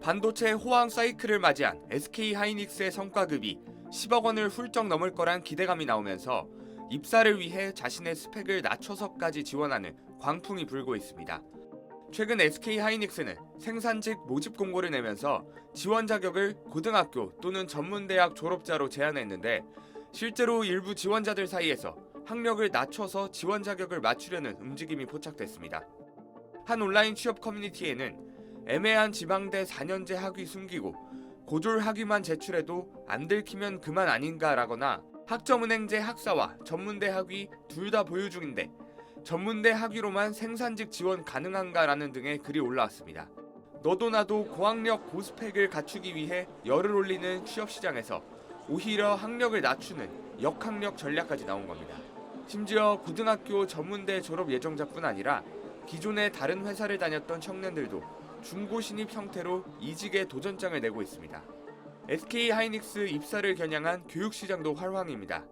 반도체 호황 사이클을 맞이한 SK 하이닉스의 성과급이 10억 원을 훌쩍 넘을 거란 기대감이 나오면서 입사를 위해 자신의 스펙을 낮춰서까지 지원하는 광풍이 불고 있습니다. 최근 SK 하이닉스는 생산직 모집 공고를 내면서 지원 자격을 고등학교 또는 전문대학 졸업자로 제한했는데 실제로 일부 지원자들 사이에서 학력을 낮춰서 지원 자격을 맞추려는 움직임이 포착됐습니다. 한 온라인 취업 커뮤니티에는 애매한 지방대 4년제 학위 숨기고 고졸 학위만 제출해도 안 들키면 그만 아닌가라거나 학점은행제 학사와 전문대 학위 둘 다 보유 중인데 전문대 학위로만 생산직 지원 가능한가라는 등의 글이 올라왔습니다. 너도 나도 고학력 고스펙을 갖추기 위해 열을 올리는 취업시장에서 오히려 학력을 낮추는 역학력 전략까지 나온 겁니다. 심지어 고등학교 전문대 졸업 예정자뿐 아니라 기존의 다른 회사를 다녔던 청년들도 중고 신입 형태로 이직의 도전장을 내고 있습니다. SK 하이닉스 입사를 겨냥한 교육시장도 활황입니다.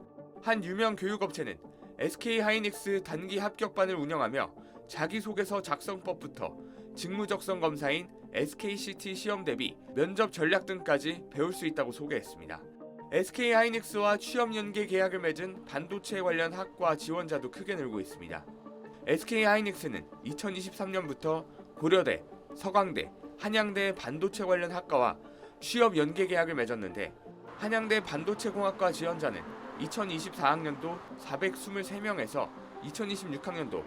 한 유명 교육업체는 SK 하이닉스 단기 합격반을 운영하며 자기소개서 작성법부터 직무적성 검사인 SKCT 시험 대비 면접 전략 등까지 배울 수 있다고 소개했습니다. SK 하이닉스와 취업 연계 계약을 맺은 반도체 관련 학과 지원자도 크게 늘고 있습니다. SK 하이닉스는 2023년부터 고려대, 서강대, 한양대 반도체 관련 학과와 취업 연계 계약을 맺었는데 한양대 반도체공학과 지원자는 2024학년도 423명에서 2026학년도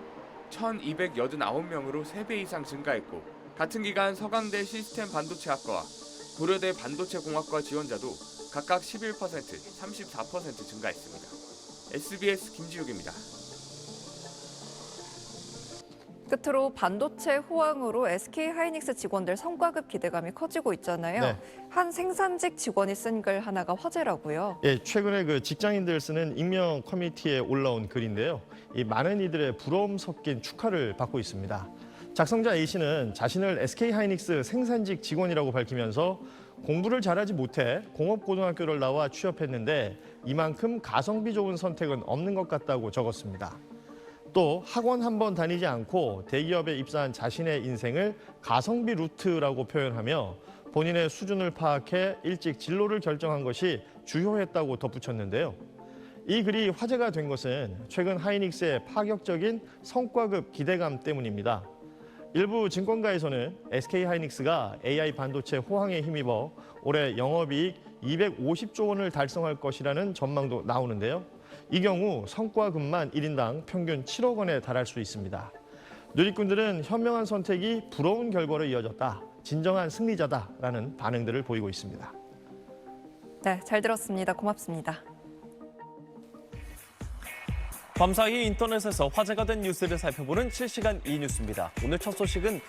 1289명으로 3배 이상 증가했고 같은 기간 서강대 시스템 반도체학과와 고려대 반도체공학과 지원자도 각각 11%, 34% 증가했습니다. SBS 김지욱입니다. 끝으로 반도체 호황으로 SK 하이닉스 직원들 성과급 기대감이 커지고 있잖아요. 네. 한 생산직 직원이 쓴 글 하나가 화제라고요. 예, 최근에 그 직장인들 쓰는 익명 커뮤니티에 올라온 글인데요. 이 많은 이들의 부러움 섞인 축하를 받고 있습니다. 작성자 A씨는 자신을 SK 하이닉스 생산직 직원이라고 밝히면서 공부를 잘하지 못해 공업고등학교를 나와 취업했는데 이만큼 가성비 좋은 선택은 없는 것 같다고 적었습니다. 또 학원 한 번 다니지 않고 대기업에 입사한 자신의 인생을 가성비 루트라고 표현하며 본인의 수준을 파악해 일찍 진로를 결정한 것이 주요했다고 덧붙였는데요. 이 글이 화제가 된 것은 최근 하이닉스의 파격적인 성과급 기대감 때문입니다. 일부 증권가에서는 SK 하이닉스가 AI 반도체 호황에 힘입어 올해 영업이익 250조 원을 달성할 것이라는 전망도 나오는데요. 이 경우 성과급만 1인당 평균 7억 원에 달할 수 있습니다. 누리꾼들은 현명한 선택이 부러운 결과로 이어졌다, 진정한 승리자다라는 반응들을 보이고 있습니다. 네, 잘 들었습니다. 고맙습니다. 밤사이 인터넷에서 화제가 된 뉴스를 살펴보는 실시간 이뉴스입니다. 오늘 첫 소식은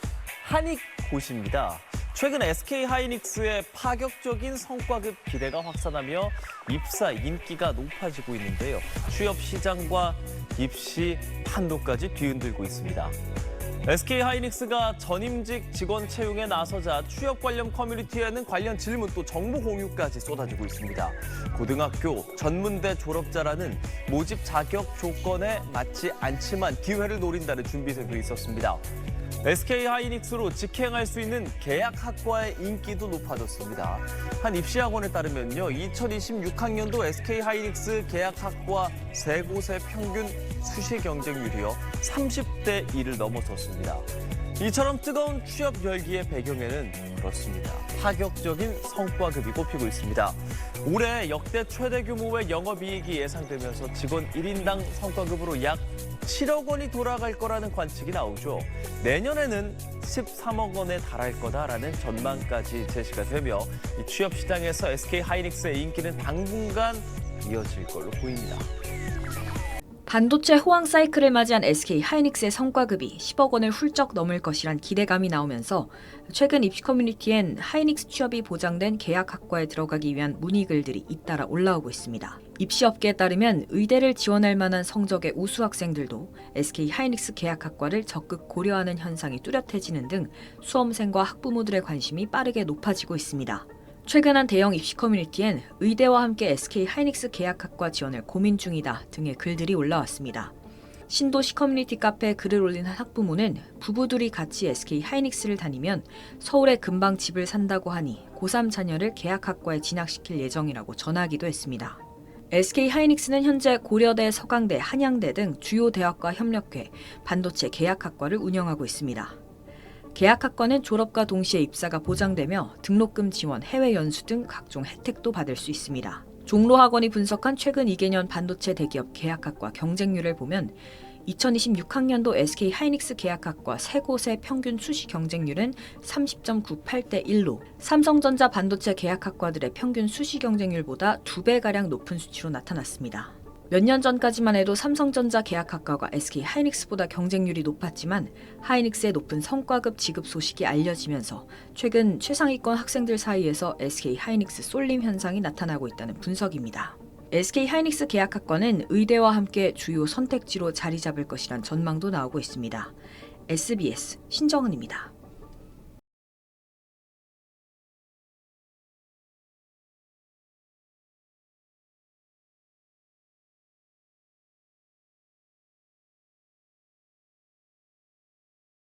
한익고시입니다. 최근 SK 하이닉스의 파격적인 성과급 기대가 확산하며 입사 인기가 높아지고 있는데요. 취업 시장과 입시 판도까지 뒤흔들고 있습니다. SK 하이닉스가 전임직 직원 채용에 나서자 취업 관련 커뮤니티에는 관련 질문 또 정보 공유까지 쏟아지고 있습니다. 고등학교, 전문대 졸업자라는 모집 자격 조건에 맞지 않지만 기회를 노린다는 준비생도 있었습니다. SK 하이닉스로 직행할 수 있는 계약학과의 인기도 높아졌습니다. 한 입시학원에 따르면요, 2026학년도 SK 하이닉스 계약학과 세 곳의 평균 수시 경쟁률이요 30대 1을 넘어섰습니다. 이처럼 뜨거운 취업 열기의 배경에는 그렇습니다. 파격적인 성과급이 꼽히고 있습니다. 올해 역대 최대 규모의 영업이익이 예상되면서 직원 1인당 성과급으로 약 7억 원이 돌아갈 거라는 관측이 나오죠. 내년에는 13억 원에 달할 거다라는 전망까지 제시가 되며 이 취업 시장에서 SK 하이닉스의 인기는 당분간 이어질 걸로 보입니다. 반도체 호황 사이클을 맞이한 SK 하이닉스의 성과급이 10억 원을 훌쩍 넘을 것이란 기대감이 나오면서 최근 입시 커뮤니티엔 하이닉스 취업이 보장된 계약학과에 들어가기 위한 문의글들이 잇따라 올라오고 있습니다. 입시업계에 따르면 의대를 지원할 만한 성적의 우수 학생들도 SK 하이닉스 계약학과를 적극 고려하는 현상이 뚜렷해지는 등 수험생과 학부모들의 관심이 빠르게 높아지고 있습니다. 최근 한 대형 입시 커뮤니티엔 의대와 함께 SK 하이닉스 계약학과 지원을 고민 중이다 등의 글들이 올라왔습니다. 신도시 커뮤니티 카페에 글을 올린 한 학부모는 부부들이 같이 SK 하이닉스를 다니면 서울에 금방 집을 산다고 하니 고3 자녀를 계약학과에 진학시킬 예정이라고 전하기도 했습니다. SK 하이닉스는 현재 고려대, 서강대, 한양대 등 주요 대학과 협력해 반도체 계약학과를 운영하고 있습니다. 계약학과는 졸업과 동시에 입사가 보장되며 등록금 지원, 해외 연수 등 각종 혜택도 받을 수 있습니다. 종로학원이 분석한 최근 2개년 반도체 대기업 계약학과 경쟁률을 보면 2026학년도 SK 하이닉스 계약학과 3곳의 평균 수시 경쟁률은 30.98대 1로 삼성전자 반도체 계약학과들의 평균 수시 경쟁률보다 2배가량 높은 수치로 나타났습니다. 몇 년 전까지만 해도 삼성전자 계약학과가 SK 하이닉스보다 경쟁률이 높았지만 하이닉스의 높은 성과급 지급 소식이 알려지면서 최근 최상위권 학생들 사이에서 SK 하이닉스 쏠림 현상이 나타나고 있다는 분석입니다. SK 하이닉스 계약학과는 의대와 함께 주요 선택지로 자리 잡을 것이란 전망도 나오고 있습니다. SBS 신정은입니다.